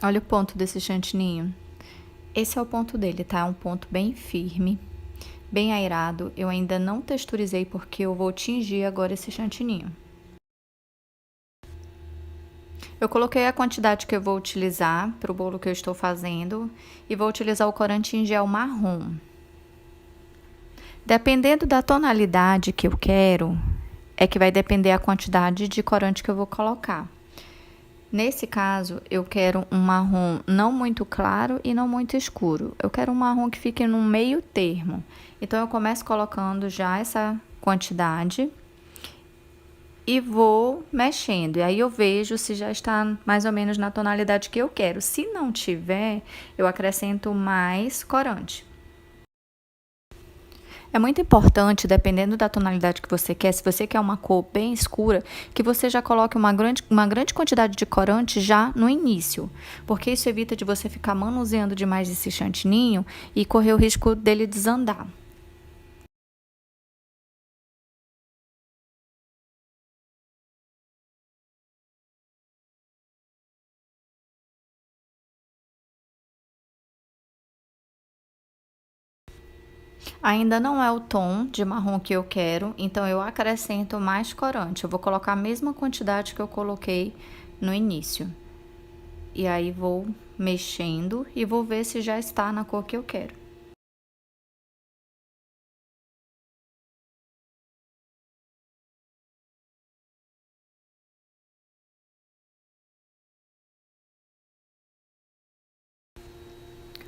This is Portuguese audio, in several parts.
Olha o ponto desse chantininho. Esse é o ponto dele, tá? É um ponto bem firme, bem airado. Eu ainda não texturizei porque eu vou tingir agora esse chantininho. Eu coloquei a quantidade que eu vou utilizar para o bolo que eu estou fazendo e vou utilizar o corante em gel marrom. Dependendo da tonalidade que eu quero, é que vai depender a quantidade de corante que eu vou colocar. Nesse caso, eu quero um marrom não muito claro e não muito escuro. Eu quero um marrom que fique no meio termo. Então, eu começo colocando já essa quantidade e vou mexendo. E aí eu vejo se já está mais ou menos na tonalidade que eu quero. Se não tiver, eu acrescento mais corante. É muito importante, dependendo da tonalidade que você quer, se você quer uma cor bem escura, que você já coloque uma grande quantidade de corante já no início, porque isso evita de você ficar manuseando demais esse chantininho e correr o risco dele desandar. Ainda não é o tom de marrom que eu quero, então eu acrescento mais corante. Eu vou colocar a mesma quantidade que eu coloquei no início. E aí vou mexendo e vou ver se já está na cor que eu quero.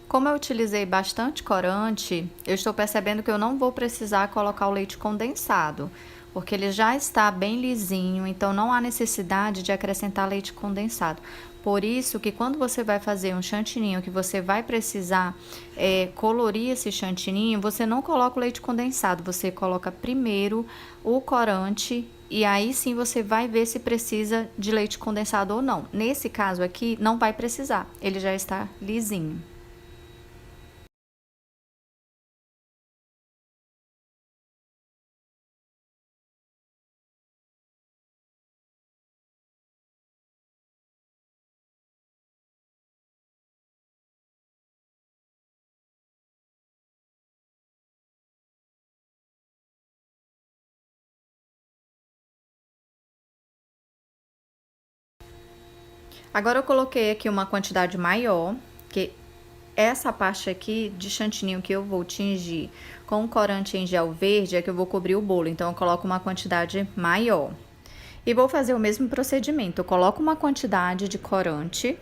Como eu utilizei bastante corante, eu estou percebendo que eu não vou precisar colocar o leite condensado, porque ele já está bem lisinho, então não há necessidade de acrescentar leite condensado. Por isso que quando você vai fazer um chantininho que você vai precisar colorir esse chantininho, você não coloca o leite condensado, você coloca primeiro o corante e aí sim você vai ver se precisa de leite condensado ou não. Nesse caso aqui, não vai precisar, ele já está lisinho. Agora eu coloquei aqui uma quantidade maior, que essa parte aqui de chantininho que eu vou tingir com corante em gel verde é que eu vou cobrir o bolo, então eu coloco uma quantidade maior. E vou fazer o mesmo procedimento, eu coloco uma quantidade de corante,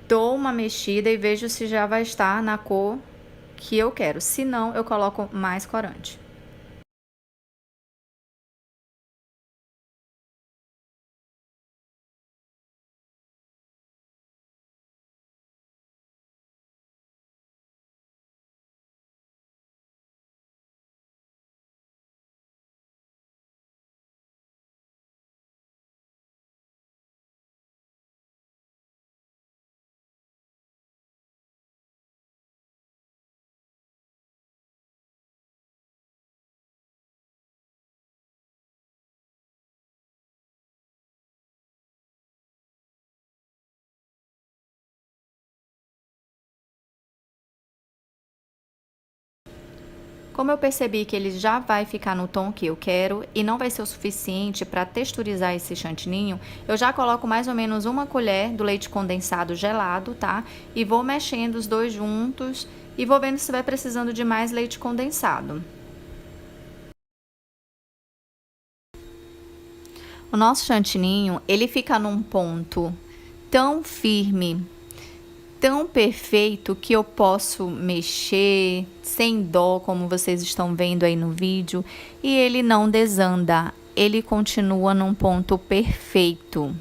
dou uma mexida e vejo se já vai estar na cor que eu quero, se não eu coloco mais corante. Como eu percebi que ele já vai ficar no tom que eu quero e não vai ser o suficiente para texturizar esse chantininho, eu já coloco mais ou menos uma colher do leite condensado gelado, tá? E vou mexendo os dois juntos e vou vendo se vai precisando de mais leite condensado. O nosso chantininho, ele fica num ponto tão firme, tão perfeito que eu posso mexer sem dó, como vocês estão vendo aí no vídeo, e ele não desanda, ele continua num ponto perfeito.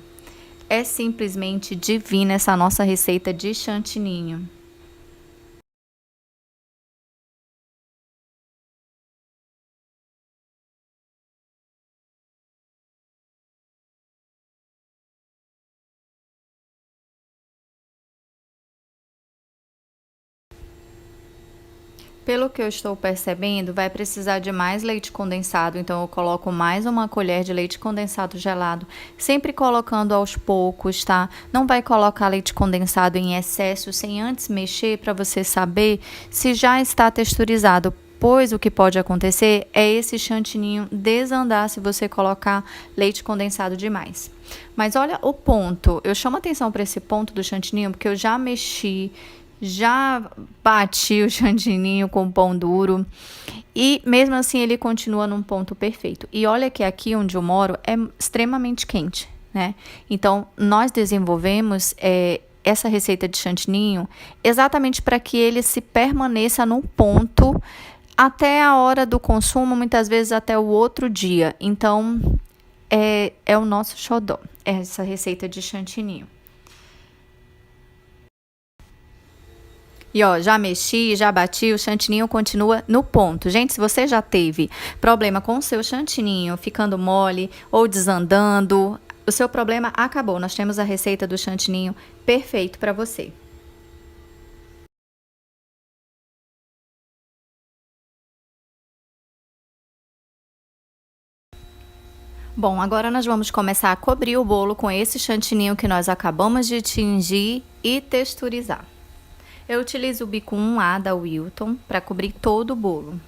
É simplesmente divina essa nossa receita de chantininho. Pelo que eu estou percebendo, vai precisar de mais leite condensado, então eu coloco mais uma colher de leite condensado gelado, sempre colocando aos poucos, tá? Não vai colocar leite condensado em excesso sem antes mexer para você saber se já está texturizado. Pois o que pode acontecer é esse chantininho desandar se você colocar leite condensado demais. Mas olha o ponto, eu chamo atenção para esse ponto do chantininho porque eu já mexi, já bati o chantininho com pão duro e mesmo assim ele continua num ponto perfeito. E olha que aqui onde eu moro é extremamente quente, né? Então nós desenvolvemos essa receita de chantininho exatamente para que ele se permaneça num ponto até a hora do consumo, muitas vezes até o outro dia. Então é o nosso xodó, essa receita de chantininho. E ó, já mexi, já bati, o chantininho continua no ponto. Gente, se você já teve problema com o seu chantininho ficando mole ou desandando, o seu problema acabou. Nós temos a receita do chantininho perfeito para você. Bom, agora nós vamos começar a cobrir o bolo com esse chantininho que nós acabamos de tingir e texturizar. Eu utilizo o bico 1A da Wilton para cobrir todo o bolo.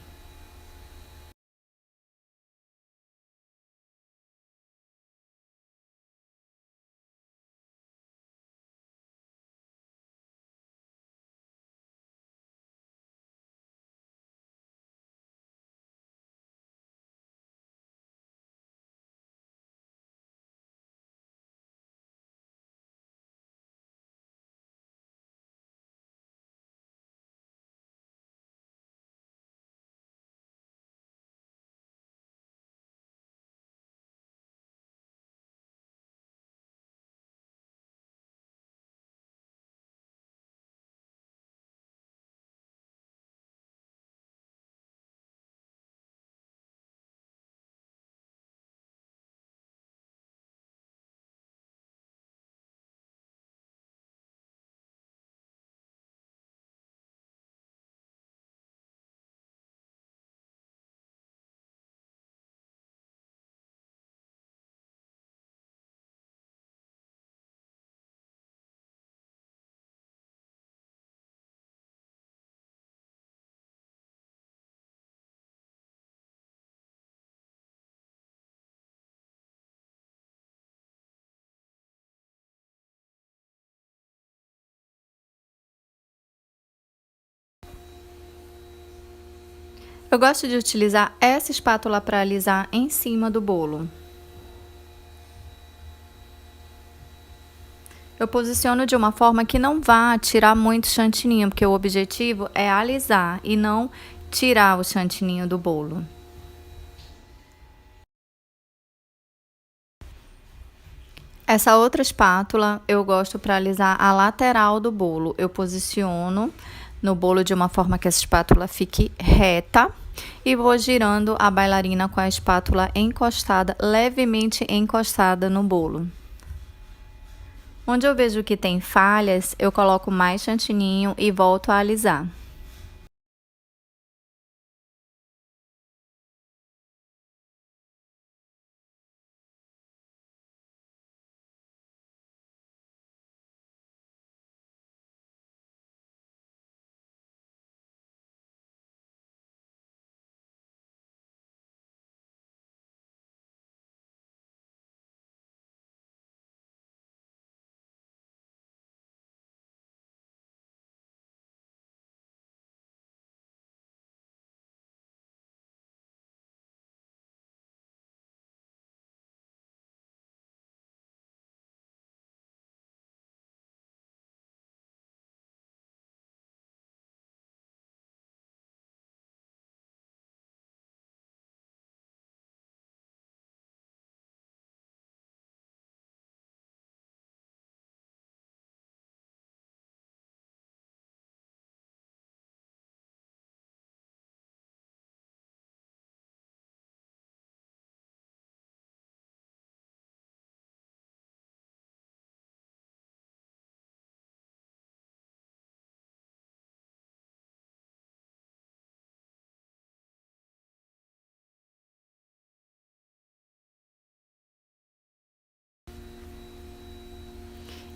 Eu gosto de utilizar essa espátula para alisar em cima do bolo. Eu posiciono de uma forma que não vá tirar muito chantininho, porque o objetivo é alisar e não tirar o chantininho do bolo. Essa outra espátula eu gosto para alisar a lateral do bolo. Eu posiciono no bolo de uma forma que essa espátula fique reta e vou girando a bailarina com a espátula encostada, levemente encostada no bolo. Onde eu vejo que tem falhas, eu coloco mais chantininho e volto a alisar.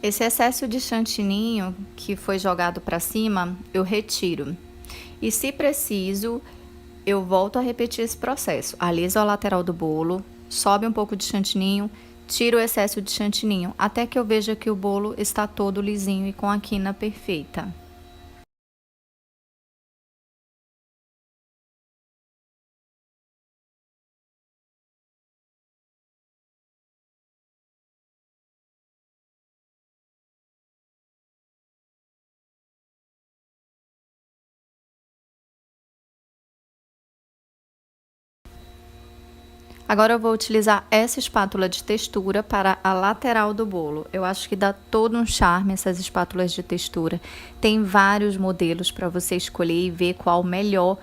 Esse excesso de chantininho que foi jogado para cima, eu retiro. E se preciso, eu volto a repetir esse processo. Aliso a lateral do bolo, sobe um pouco de chantininho, tiro o excesso de chantininho, até que eu veja que o bolo está todo lisinho e com a quina perfeita. Agora eu vou utilizar essa espátula de textura para a lateral do bolo. Eu acho que dá todo um charme essas espátulas de textura. Tem vários modelos para você escolher e ver qual melhor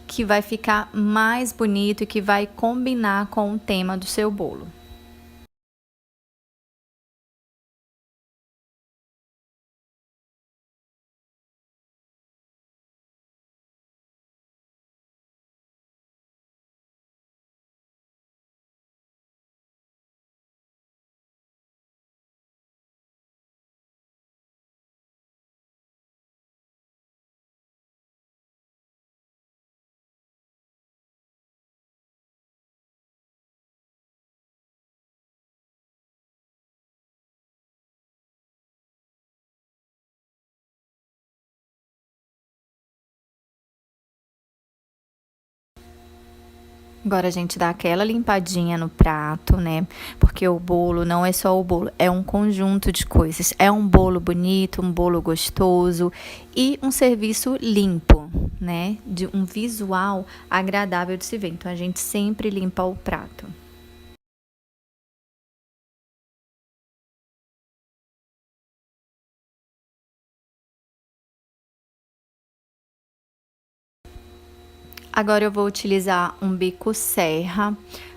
que vai ficar mais bonito e que vai combinar com o tema do seu bolo. Agora a gente dá aquela limpadinha no prato, né? Porque o bolo não é só o bolo, é um conjunto de coisas. É um bolo bonito, um bolo gostoso e um serviço limpo, né? De um visual agradável de se ver. Então a gente sempre limpa o prato. Agora eu vou utilizar um bico serra,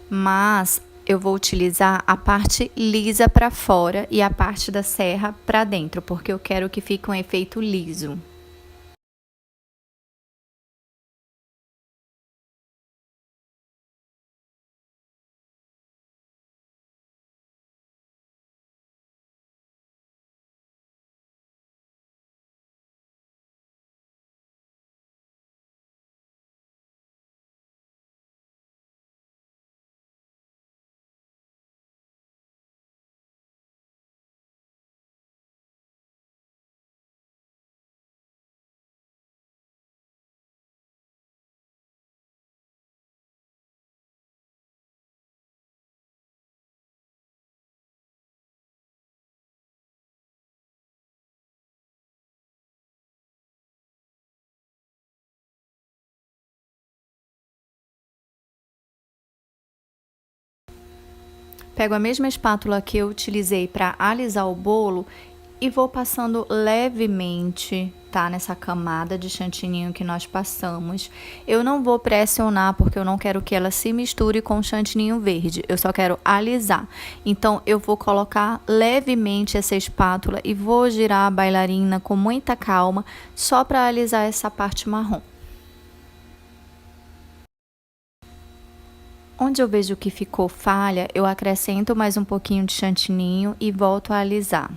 mas eu vou utilizar a parte lisa para fora e a parte da serra para dentro, porque eu quero que fique um efeito liso. Pego a mesma espátula que eu utilizei para alisar o bolo e vou passando levemente, tá? Nessa camada de chantininho que nós passamos. Eu não vou pressionar porque eu não quero que ela se misture com o chantininho verde. Eu só quero alisar. Então eu vou colocar levemente essa espátula e vou girar a bailarina com muita calma, só para alisar essa parte marrom. Onde eu vejo que ficou falha, eu acrescento mais um pouquinho de chantininho e volto a alisar.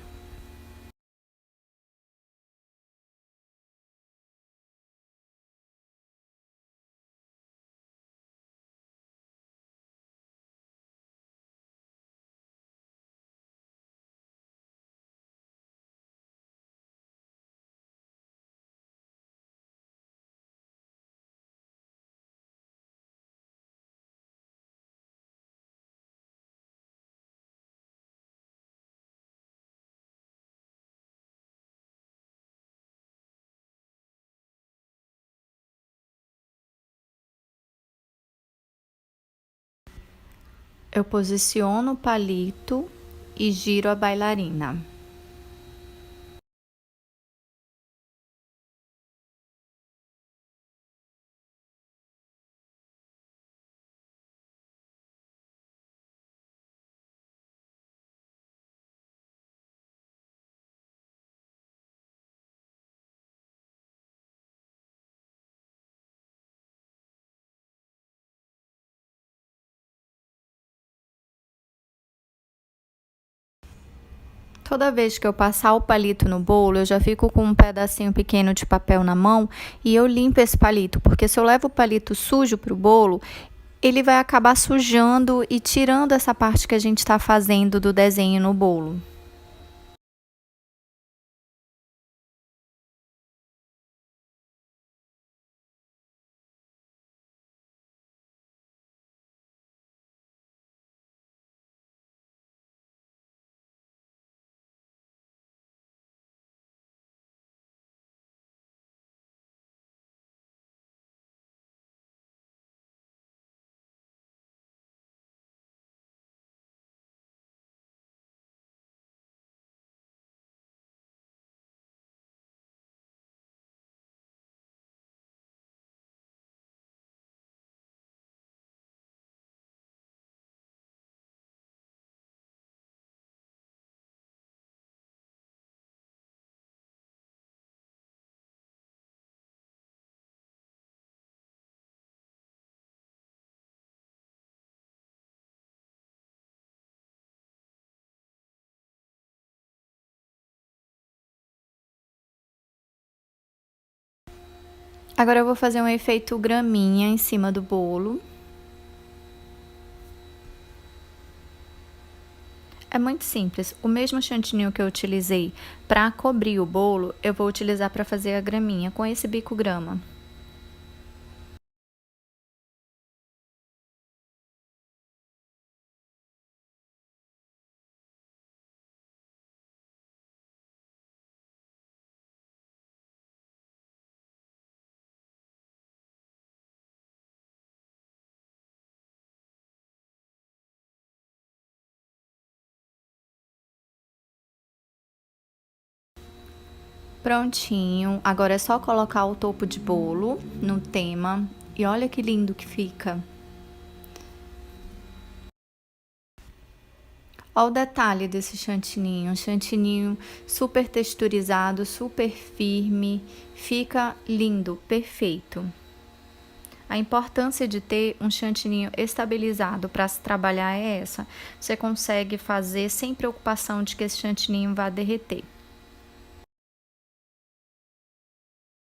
Eu posiciono o palito e giro a bailarina. Toda vez que eu passar o palito no bolo, eu já fico com um pedacinho pequeno de papel na mão e eu limpo esse palito, porque se eu levo o palito sujo pro bolo, ele vai acabar sujando e tirando essa parte que a gente está fazendo do desenho no bolo. Agora eu vou fazer um efeito graminha em cima do bolo. É muito simples, o mesmo chantininho que eu utilizei para cobrir o bolo, eu vou utilizar para fazer a graminha com esse bico grama. Prontinho, agora é só colocar o topo de bolo no tema e olha que lindo que fica. Olha o detalhe desse chantininho, um chantininho super texturizado, super firme, fica lindo, perfeito. A importância de ter um chantininho estabilizado para se trabalhar é essa. Você consegue fazer sem preocupação de que esse chantininho vá derreter.